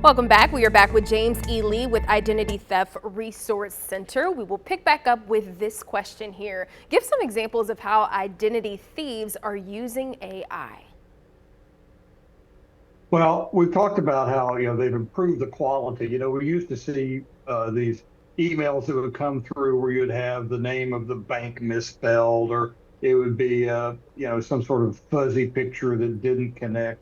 Welcome back. We are back with James E. Lee with Identity Theft Resource Center. We will pick back up with this question here. Give some examples of how identity thieves are using AI. Well, we've talked about how, they've improved the quality. We used to see these emails that would come through where you'd have the name of the bank misspelled, or it would be, some sort of fuzzy picture that didn't connect.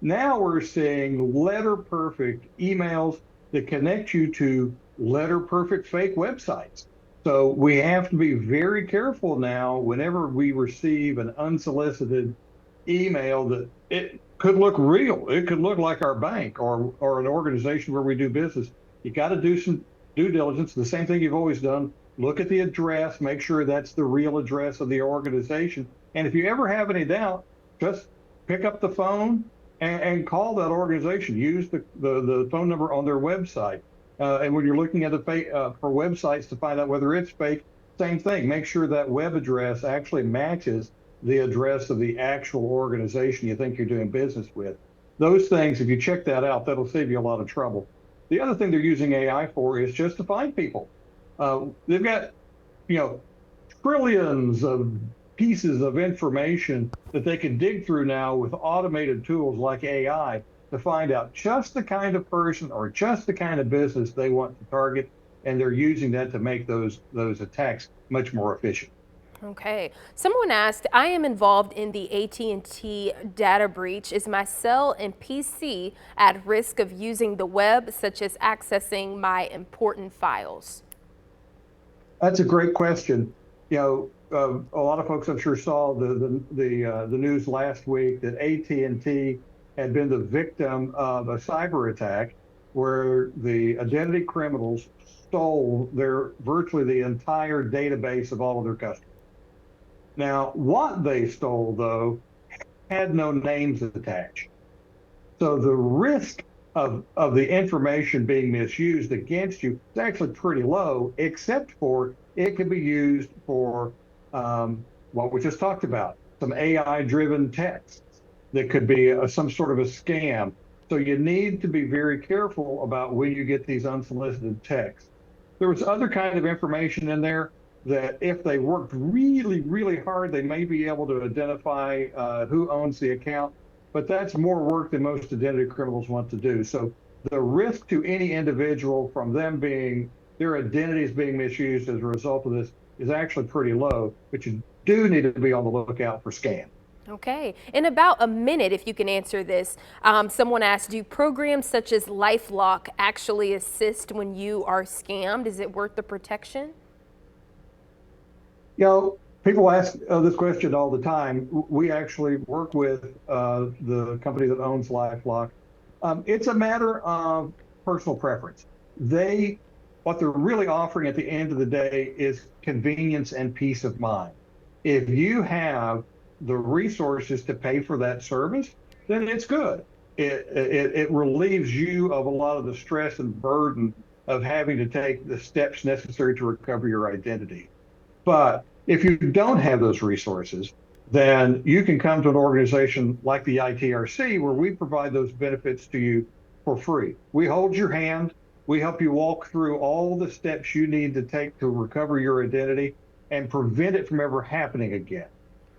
Now we're seeing letter perfect emails that connect you to letter perfect fake websites. So we have to be very careful now whenever we receive an unsolicited email that it could look real. It could look like our bank or an organization where we do business. You got to do some due diligence. The same thing you've always done. Look at the address, make sure that's the real address of the organization. And if you ever have any doubt, just pick up the phone and call that organization. Use the phone number on their website. And when you're looking at for websites to find out whether it's fake, same thing. Make sure that web address actually matches the address of the actual organization you think you're doing business with. Those things, if you check that out, that'll save you a lot of trouble. The other thing they're using AI for is just to find people. They've got, trillions of pieces of information that they can dig through now with automated tools like AI to find out just the kind of person or just the kind of business they want to target, and they're using that to make those attacks much more efficient. Okay. Someone asked, I am involved in the AT&T data breach. Is my cell and PC at risk of using the web, such as accessing my important files? That's a great question. A lot of folks I'm sure saw the news last week that AT&T had been the victim of a cyber attack where the identity criminals stole virtually the entire database of all of their customers. Now, what they stole, though, had no names attached. So the risk of the information being misused against you is actually pretty low, except for it could be used for what we just talked about, some AI-driven texts that could be some sort of a scam. So you need to be very careful about when you get these unsolicited texts. There was other kind of information in there that if they worked really, really hard, they may be able to identify who owns the account, but that's more work than most identity criminals want to do. So the risk to any individual from their identities being misused as a result of this is actually pretty low, but you do need to be on the lookout for scams. Okay. In about a minute, if you can answer this, someone asked, do programs such as LifeLock actually assist when you are scammed? Is it worth the protection? People ask this question all the time. We actually work with the company that owns LifeLock. It's a matter of personal preference. What they're really offering at the end of the day is convenience and peace of mind. If you have the resources to pay for that service, then it's good. It relieves you of a lot of the stress and burden of having to take the steps necessary to recover your identity. But if you don't have those resources, then you can come to an organization like the ITRC, where we provide those benefits to you for free. We hold your hand. We help you walk through all the steps you need to take to recover your identity and prevent it from ever happening again.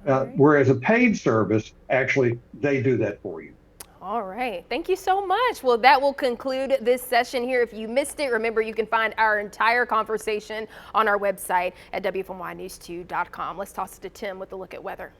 Right. Whereas a paid service, actually, they do that for you. All right. Thank you so much. Well, that will conclude this session here. If you missed it, remember you can find our entire conversation on our website at WFMYnews2.com. Let's toss it to Tim with a look at weather.